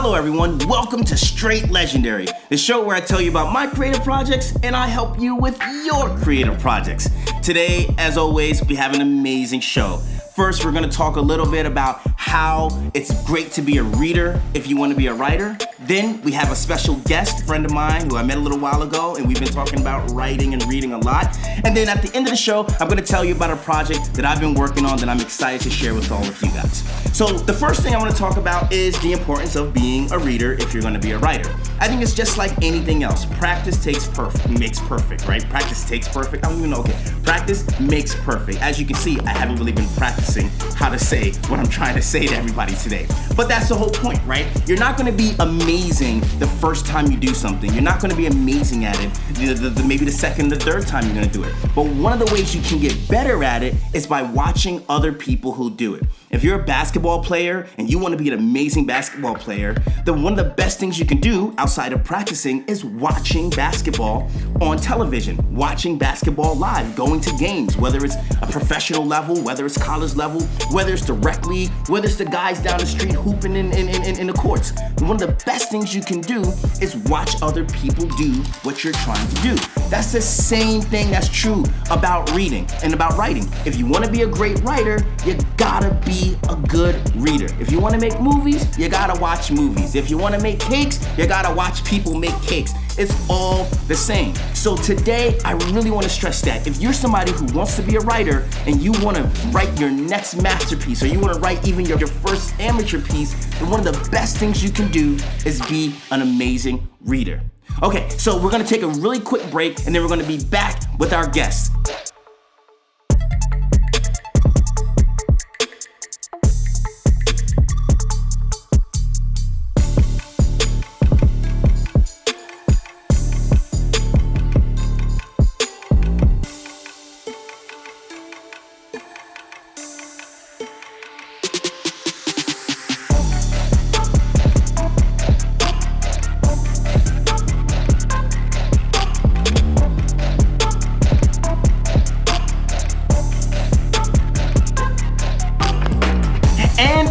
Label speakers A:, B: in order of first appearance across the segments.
A: Hello everyone, welcome to Str8 Legendary, the show where I tell you about my creative projects and I help you with your creative projects. Today, as always, we have an amazing show. First, we're going to talk a little bit about how it's great to be a reader if you want to be a writer. Then we have a special guest, friend of mine who I met a little while ago, and we've been talking about writing and reading a lot. And then at the end of the show, I'm going to tell you about a project that I've been working on that I'm excited to share with all of you guys. So the first thing I want to talk about is the importance of being a reader if you're going to be a writer. I think it's just like anything else. Practice makes perfect, right? Practice takes perfect. I don't even know. Okay, practice makes perfect. As you can see, I haven't really been practicing how to say what I'm trying to say to everybody today. But that's the whole point, right? You're not going to be amazing the first time you do something. You're not going to be amazing at it maybe the second or third time you're going to do it. But one of the ways you can get better at it is by watching other people who do it. If you're a basketball player and you want to be an amazing basketball player, then one of the best things you can do outside of practicing is watching basketball on television, watching basketball live, going to games, whether it's a professional level, whether it's college level, whether it's direct league, whether it's the guys down the street hooping in the courts. One of the best things you can do is watch other people do what you're trying to do. That's the same thing that's true about reading and about writing. If you want to be a great writer, you gotta be a good reader. If you want to make movies, you gotta watch movies. If you want to make cakes, you gotta watch people make cakes. It's all the same. So today, I really want to stress that if you're somebody who wants to be a writer and you want to write your next masterpiece or you want to write even your first amateur piece, then one of the best things you can do is be an amazing reader. Okay, so we're gonna take a really quick break and then we're gonna be back with our guests.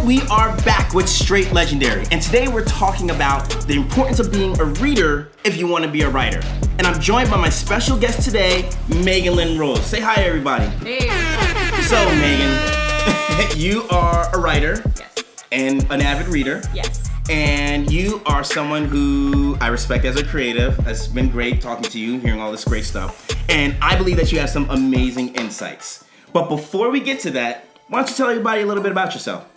A: We are back with Str8 Legendary, and today we're talking about the importance of being a reader if you want to be a writer. And I'm joined by my special guest today, Lynn Rose. Say hi, everybody.
B: Hey.
A: So, Megan, you are a writer.
B: Yes.
A: And an avid reader.
B: Yes.
A: And you are someone who I respect as a creative. It's been great talking to you, hearing all this great stuff. And I believe that you have some amazing insights. But before we get to that, why don't you tell everybody a little bit about yourself?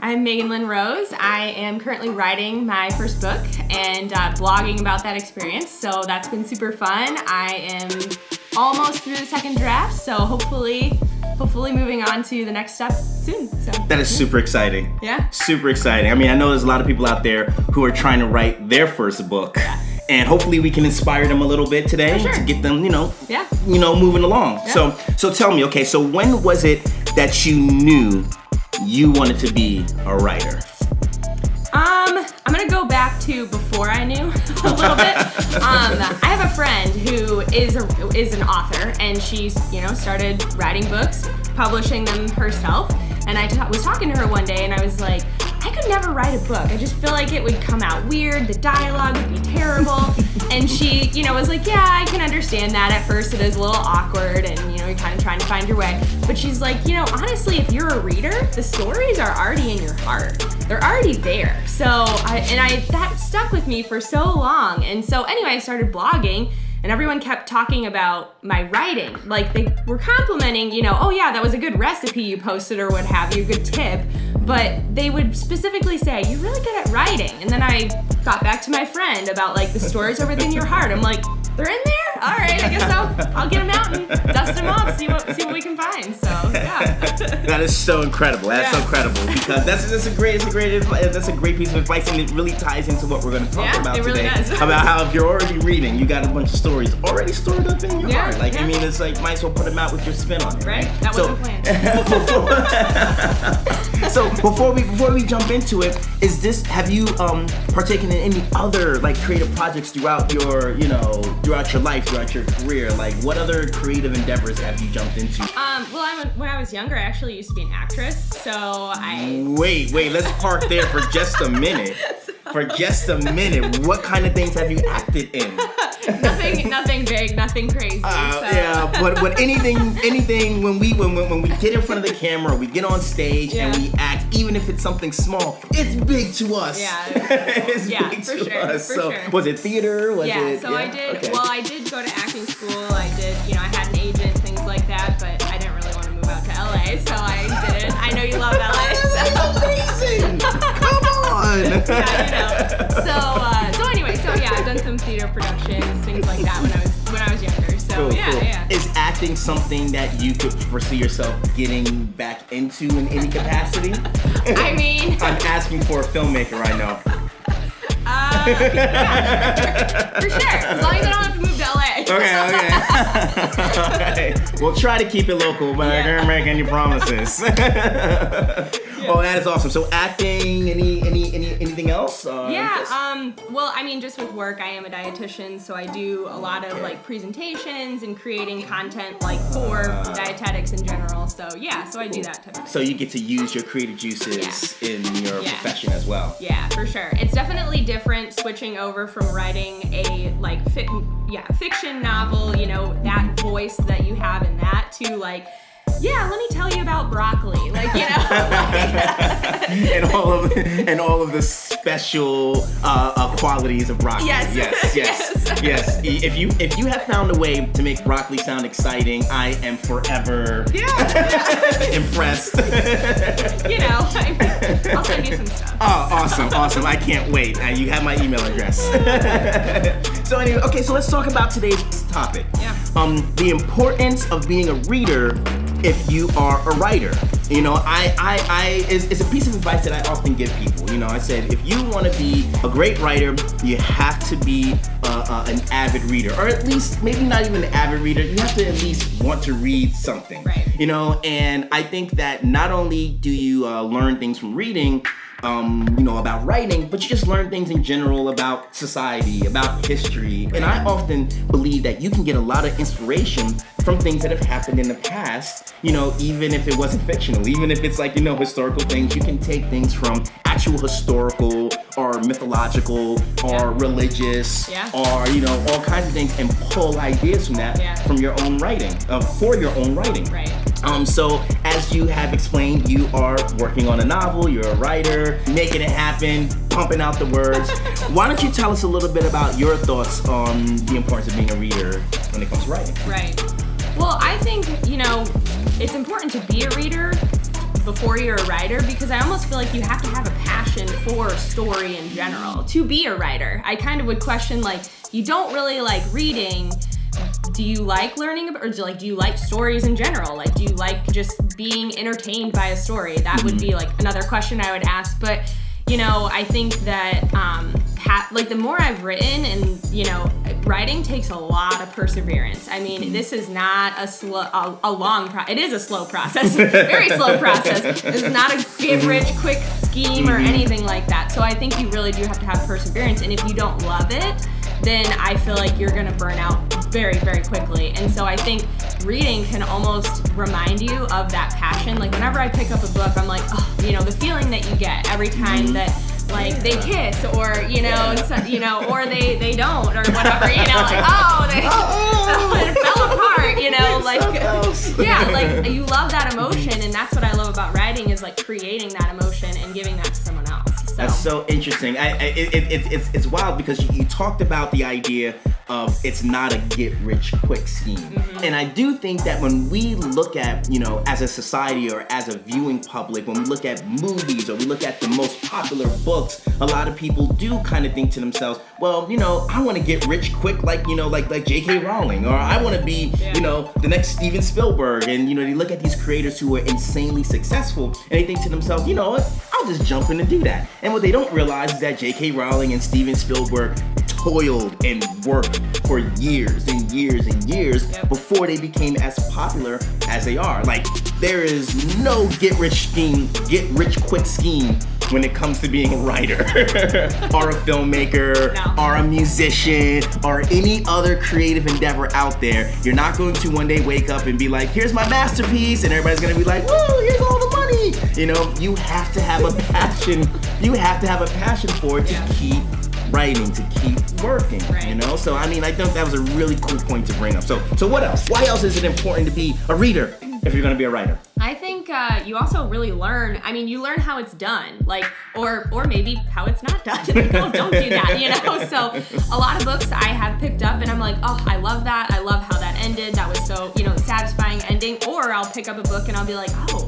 B: I'm Lynn Rose. I am currently writing my first book and blogging about that experience, so that's been super fun. I am almost through the second draft, so hopefully moving on to the next step soon. So
A: that is super exciting.
B: Yeah?
A: Super exciting. I mean, I know there's a lot of people out there who are trying to write their first book.
B: Yeah.
A: And hopefully we can inspire them a little bit today to get them, moving along.
B: Yeah.
A: So tell me, okay, so when was it that you knew you wanted to be a writer?
B: I'm gonna go back to before I knew a little bit. I have a friend who is an author, and she's started writing books, publishing them herself. And I was talking to her one day, and I was like, I could never write a book. I just feel like it would come out weird. The dialogue would be terrible. And she, was like, yeah, I can understand that. At first it is a little awkward and, you're kind of trying to find your way. But she's like, honestly, if you're a reader, the stories are already in your heart. They're already there. So, that stuck with me for so long. And so anyway, I started blogging. And everyone kept talking about my writing. Like, they were complimenting, oh yeah, that was a good recipe you posted or what have you, good tip. But they would specifically say, you're really good at writing. And then I got back to my friend about the stories are within your heart. I'm like, they're in there? All right, I guess I'll get them out and dust them off, see what we can find. So, yeah.
A: That is so incredible. That's so incredible because that's a great piece of advice, and it really ties into what we're going to talk about
B: really
A: today.
B: Does.
A: About how if you're already reading, you got a bunch of stories already stored up in your heart. I mean, it's like might as well put them out with your spin on it.
B: Right? That was the plan.
A: So before we jump into it, have you partaken in any other creative projects throughout your throughout your life, throughout your career? Like, what other creative endeavors have you jumped into?
B: When I was younger, I actually used to be an actress, so I...
A: Wait, let's park there for just a minute. for just a minute. What kind of things have you acted in?
B: Nothing big, nothing crazy.
A: Yeah, but anything when we get in front of the camera, we get on stage and we act, even if it's something small, it's big to us.
B: Yeah,
A: it's big to us. So was it theater?
B: I did go to acting school. I did, I had an agent, things like that, but I didn't really want to move out to LA, so I didn't. I know you love LA.
A: That's amazing. Come on.
B: So anyway, I've done some theater productions, things like that when I was younger. So cool.
A: Is acting something that you could foresee yourself getting back into in any capacity?
B: I mean,
A: I'm asking for a filmmaker right now.
B: For sure. As long as I don't have to move to LA.
A: Okay. All right. We'll try to keep it local, but I can't make any promises. Oh, that is awesome. So acting, anything else?
B: Well, I mean, just with work, I am a dietitian, so I do a lot of like presentations and creating content like for dietetics in general. So I do that type of thing.
A: So you get to use your creative juices in your profession as well.
B: Yeah, for sure. It's definitely different switching over from writing a like fiction novel, that voice that you have in that, to like, let me tell you about broccoli,
A: and all of the special qualities of broccoli. Yes. If you have found a way to make broccoli sound exciting, I am forever impressed.
B: I'll send you some stuff.
A: Oh, awesome! I can't wait. You have my email address. So anyway, okay. So let's talk about today's topic.
B: Yeah.
A: The importance of being a reader if you are a writer. It's a piece of advice that I often give people. I said, if you want to be a great writer, you have to be an avid reader, or at least maybe not even an avid reader. You have to at least want to read something.
B: Right.
A: And I think that not only do you learn things from reading, about writing, but you just learn things in general about society, about history. And I often believe that you can get a lot of inspiration from things that have happened in the past, even if it wasn't fictional, even if it's like, historical things. You can take things from actual historical or mythological or religious or, all kinds of things, and pull ideas from that from your own writing, for your own writing.
B: Right.
A: So as you have explained, you are working on a novel, you're a writer, making it happen, pumping out the words. Why don't you tell us a little bit about your thoughts on the importance of being a reader when it comes to writing?
B: Right. Well, I think, it's important to be a reader before you're a writer, because I almost feel like you have to have a passion for story in general to be a writer. I kind of would question, like, you don't really like reading. Do you like learning about, or do you like stories in general? Like, do you like just being entertained by a story? That would be like another question I would ask. But, I think that the more I've written, and writing takes a lot of perseverance. I mean, this is not a long process. It is a slow process, very slow process. It's not a get rich quick scheme or anything like that. So I think you really do have to have perseverance. And if you don't love it, then I feel like you're gonna burn out very, very quickly. And so I think reading can almost remind you of that passion. Like, whenever I pick up a book, I'm like, the feeling that you get every time that, like, they kiss, or or they don't, or whatever, it fell apart, you love that emotion. And that's what I love about writing, is like creating that emotion and giving that to someone else.
A: That's so interesting. It's wild, because you talked about the idea of it's not a get-rich-quick scheme. Mm-hmm. And I do think that when we look at, as a society or as a viewing public, when we look at movies or we look at the most popular books, a lot of people do kind of think to themselves, well, I want to get rich quick, like J.K. Rowling, or I want to be, the next Steven Spielberg. And, they look at these creators who are insanely successful, and they think to themselves, you know what, I'll just jump in and do that. And what they don't realize is that J.K. Rowling and Steven Spielberg toiled and worked for years and years and years before they became as popular as they are. Like, there is no get rich quick scheme when it comes to being a writer or a filmmaker or a musician or any other creative endeavor out there. You're not going to one day wake up and be like, here's my masterpiece, and everybody's gonna be like, woo, here's all the money. You know, you have to have a passion. You have to have a passion for it to keep writing, to keep working, you know? So, I mean, I think that was a really cool point to bring up. So what else? Why else is it important to be a reader if you're gonna be a writer?
B: I think you also really learn, you learn how it's done, like, or maybe how it's not done. Don't do that, you know? So a lot of books I have picked up and I'm like, oh, I love that. I love how that ended. That was so, satisfying ending. Or I'll pick up a book and I'll be like, oh,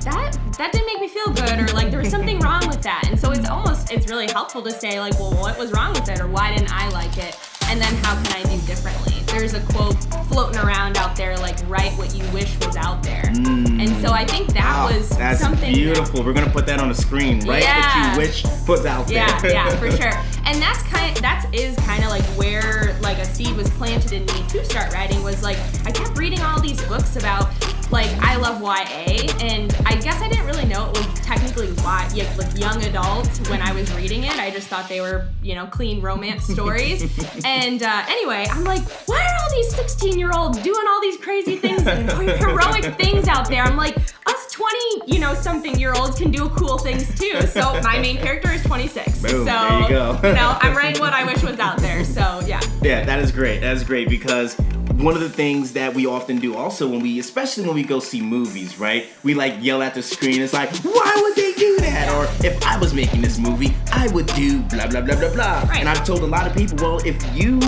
B: that didn't make me feel good, or like there was something wrong with that. And so it's really helpful to say like, well, what was wrong with it, or why didn't I like it? And then how can I do differently? There's a quote floating around out there like, write what you wish was out there. And so I think that's something
A: beautiful. We're gonna put that on the screen. Write what you wish was out there.
B: Yeah, for sure. And that is kind of like where like a seed was planted in me to start writing, was like I kept reading all these books about like I love YA, and I guess I didn't really know it was technically like young adults when I was reading it. I just thought they were, clean romance stories. And anyway, I'm like, why are all these 16-year-olds doing all these crazy things and heroic things out there? I'm like, us 20, something-year-olds can do cool things too. So my main character is 26.
A: Boom,
B: so,
A: there you go.
B: I'm writing what I wish was out there. So, yeah.
A: Yeah, that is great. That is great, because one of the things that we often do also especially when we go see movies, right? We like yell at the screen. It's like, why would they do that? Or if I was making this movie, I would do blah, blah, blah, blah, blah.
B: Right.
A: And I've told a lot of people, well, if you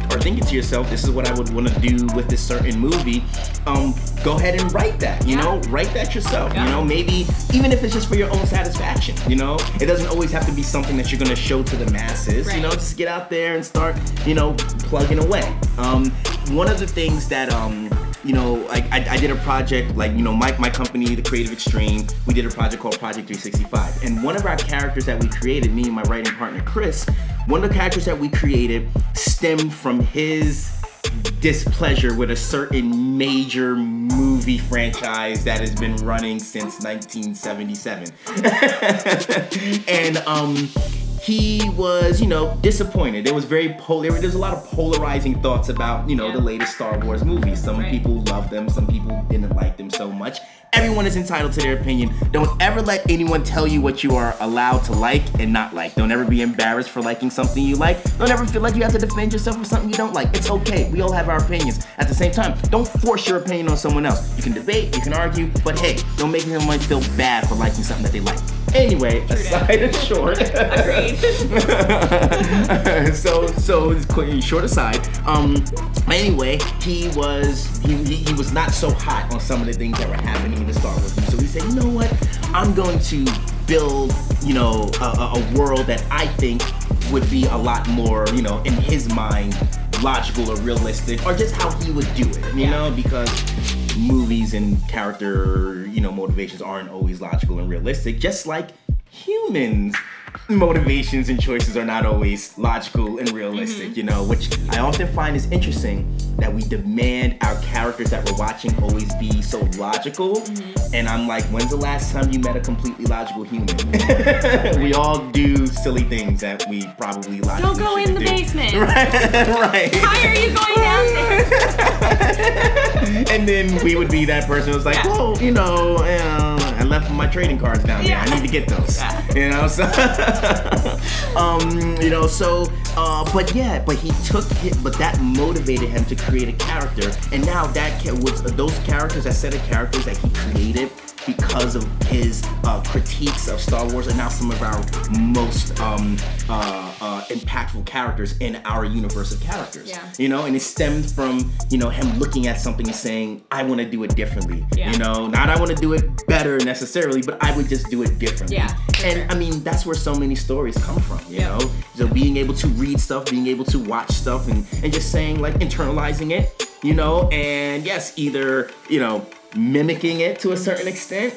A: are thinking to yourself, this is what I would want to do with this certain movie, go ahead and write that, write that yourself, maybe even if it's just for your own satisfaction, it doesn't always have to be something that you're going to show to the masses,
B: right.
A: Just get out there and start, plugging away. One of the things that, I did a project, like, my company, The Creative Extreme, we did a project called Project 365. And one of our characters that we created, me and my writing partner, Chris, one of the characters that we created stemmed from his displeasure with a certain major movie franchise that has been running since 1977. And, he was, disappointed. There was there's a lot of polarizing thoughts about, the latest Star Wars movies. Some people loved them, some people didn't like them so much. Everyone is entitled to their opinion. Don't ever let anyone tell you what you are allowed to like and not like. Don't ever be embarrassed for liking something you like. Don't ever feel like you have to defend yourself for something you don't like. It's okay. We all have our opinions. At the same time, don't force your opinion on someone else. You can debate, you can argue, but hey, don't make anyone feel bad for liking something that they like. Anyway, aside and short.
B: Agreed.
A: so it's quick, short aside. Anyway, he was not so hot on some of the things that were happening in the Star Wars movie. So he said, you know what? I'm going to build, a world that I think would be a lot more, in his mind, logical or realistic, or just how he would do it, you know, because movies and character, motivations aren't always logical and realistic, just like humans' motivations and choices are not always logical and realistic, which I often find is interesting, that we demand our characters that we're watching always be so logical. And I'm like, when's the last time you met a completely logical human? We all do silly things that we probably logically
B: Don't go in the basement.
A: Right.
B: Why are you going down there?
A: And then we would be that person who's like, well, I left my trading cards down there. I need to get those. But that motivated him to create a character, and now that was those characters, that set of characters that he created because of his critiques of Star Wars, are now some of our most impactful characters in our universe of characters. And it stems from him looking at something and saying, I want to do it differently. Not I want to do it better necessarily, but I would just do it differently. And I mean, that's where so many stories come from. You know, so being able to read stuff, being able to watch stuff, and just saying, like, internalizing it. And yes, either mimicking it to a certain extent,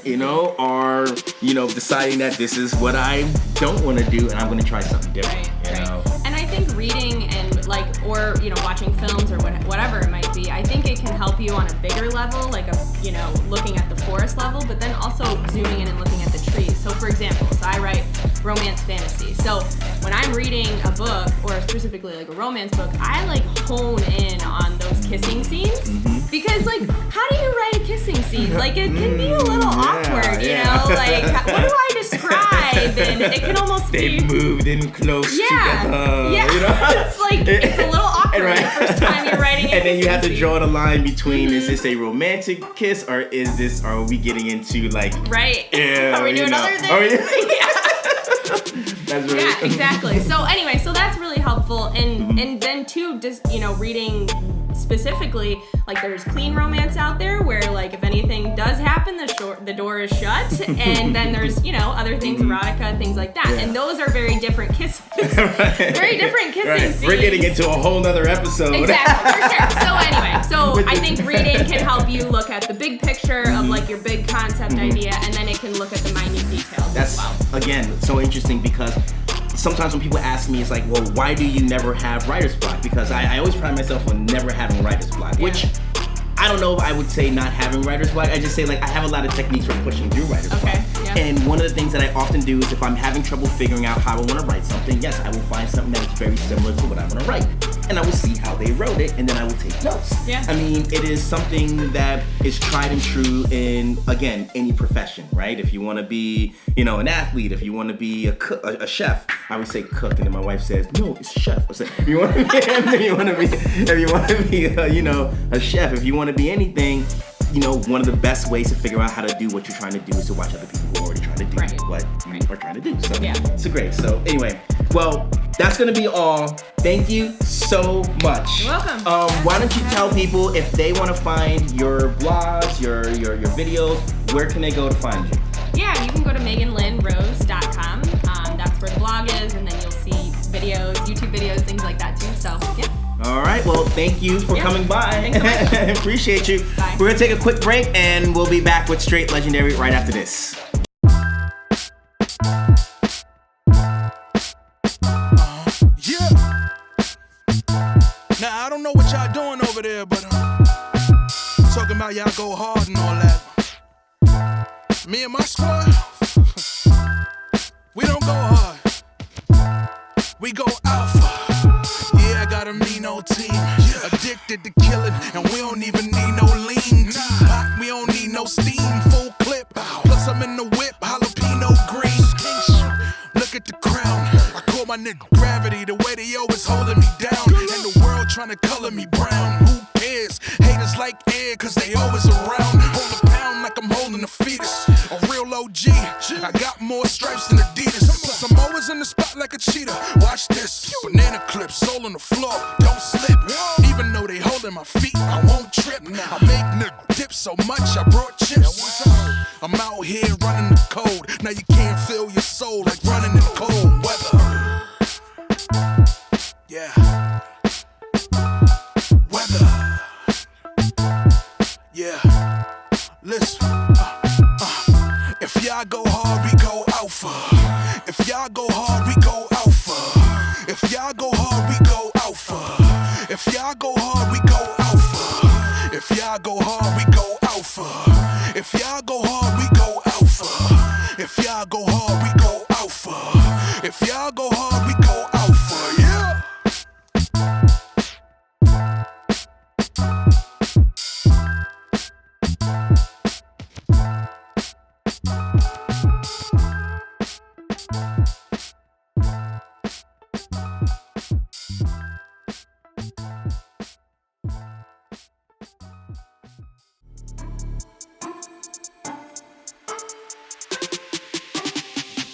A: or deciding that this is what I don't want to do and I'm going to try something different.
B: And I think reading and or watching films or whatever it might be, I think it can help you on a bigger level, like looking at the forest level, but then also zooming in and looking at the trees. So for example, I write romance fantasy. So when I'm reading a book, or specifically like a romance book, I hone in on those kissing scenes, because how do you write a kissing scene? It can be a little awkward, and it can almost
A: they
B: be...
A: moved in close together.
B: Yeah,
A: You know?
B: It's like, it's a little awkward
A: Right.
B: the first time you're writing it.
A: And then you have to draw the line between, is this a romantic kiss, or are we getting into like...
B: Right.
A: Yeah,
B: Are we doing other things?
A: That's right.
B: Yeah, exactly. So anyway, so that's really helpful, and then too, just reading specifically, like there's clean romance out there where like if anything does happen, the door is shut, and then there's other things, erotica, things like that, and those are very different kisses, very different kissing scenes.
A: We're getting into a whole nother episode.
B: Exactly, for sure. So anyway, I think reading can help you look at the big picture of like your big concept idea, and then it can look at the minute details as well.
A: Again, so interesting because sometimes when people ask me, it's like, well, why do you never have writer's block? Because I always pride myself on never having writer's block, which I don't know if I would say not having writer's block. I just say like I have a lot of techniques for pushing through writer's block. Yeah. And one of the things that I often do is if I'm having trouble figuring out how I want to write something, yes, I will find something that is very similar to what I want to write. And I will see how they wrote it, and then I will take notes.
B: Yeah.
A: I mean, it is something that is tried and true in, again, any profession, right? If you want to be, an athlete, if you want to be a cook, a chef, I would say cook, and then my wife says, no, it's chef. I say, if you want to be, a chef, if you want to be anything, one of the best ways to figure out how to do what you're trying to do is to watch other people who are already trying to do what you are trying to do. So, it's great. So, anyway, well, that's going to be all. Thank you so much.
B: You're welcome.
A: Why don't you tell people if they want to find your blogs, your videos, where can they go to find you?
B: Yeah, you can go to meganlynnrose.com. That's where the blog is, and then you'll see videos, YouTube videos, things like that too. So, yeah.
A: All right. Well, thank you for coming by.
B: Thanks so much.
A: Appreciate you.
B: Bye.
A: We're going to take a quick break, and we'll be back with Str8 Legendary right after this.
C: Now, I don't know what y'all doing over there, but talking about y'all go hard and all that. Me and my squad, we don't go hard. We go alpha. Yeah, I got a mean old team. Addicted to killing, and we don't even need no lean. Tupac, we don't need no steam. Full clip, plus I'm in the whip. Jalapeno green. Look at the crown. I call my nigga gravity. The way they always holding me down, and the world trying to color me brown. Who cares? Haters like air, cause they always around. Hold a pound like I'm holding a fetus. A real OG. I got more stripes than Adidas. Plus I'm always in the spot like a cheetah. Watch this. Banana clip, soul on the floor. Don't slip. Even though they holding my feet, I won't trip. I make nigga dip so much, I brought chips. I'm out here running the code. Now you can't feel your soul like running in cold weather. Yeah. Weather. Yeah. Listen. If y'all go hard, we go alpha. If y'all go hard, we go alpha. If y'all go hard, we go alpha. If y'all go hard, we go alpha. If y'all go hard, we go alpha. If y'all go hard, we go alpha. If y'all go hard, we go alpha. If y'all go hard, we go alpha. Yeah.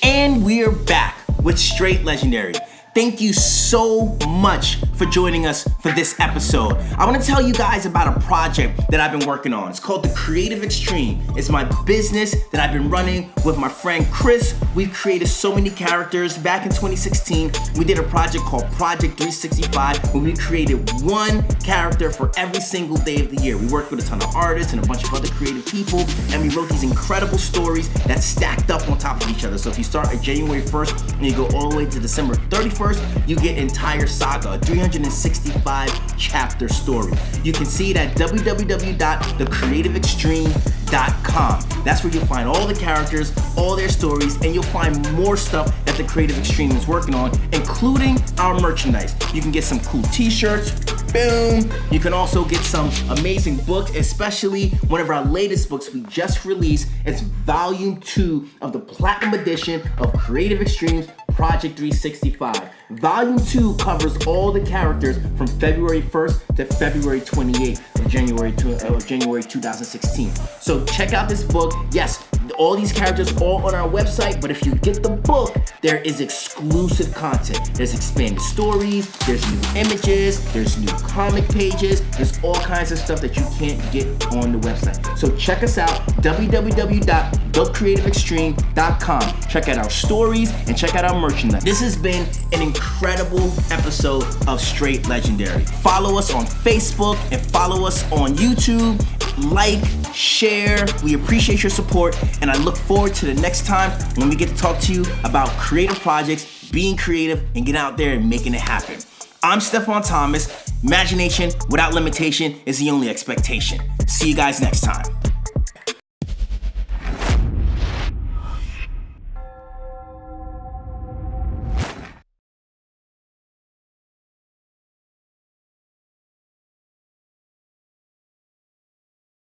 A: And we're back with Str8 Legendary. Thank you so much for joining us for this episode. I want to tell you guys about a project that I've been working on. It's called The Creative Extreme. It's my business that I've been running with my friend Chris. We've created so many characters. Back in 2016, we did a project called Project 365 where we created one character for every single day of the year. We worked with a ton of artists and a bunch of other creative people, and we wrote these incredible stories that stacked up on top of each other. So if you start at January 1st and you go all the way to December 31st, you get entire saga, a 365 chapter story. You can see it at www.thecreativeextreme.com. That's where you'll find all the characters, all their stories, and you'll find more stuff that The Creative Extreme is working on, including our merchandise. You can get some cool t-shirts, Boom! You can also get some amazing books, especially one of our latest books we just released. It's Volume 2 of the Platinum Edition of Creative Extremes Project 365. Volume 2 covers all the characters from February 1st to February 28th of January 2016. So check out this book. Yes, all these characters all on our website, but if you get the book, there is exclusive content. There's expanded stories, there's new images, there's new comic pages, there's all kinds of stuff that you can't get on the website. So check us out, www.thecreativeextreme.com. Check out our stories and check out our merchandise. This has been an incredible episode of Str8 Legendary. Follow us on Facebook and follow us on YouTube. Like, share. We appreciate your support, and I look forward to the next time when we get to talk to you about creative projects, being creative, and getting out there and making it happen. I'm Stefan Thomas. Imagination without limitation is the only expectation. See you guys next time.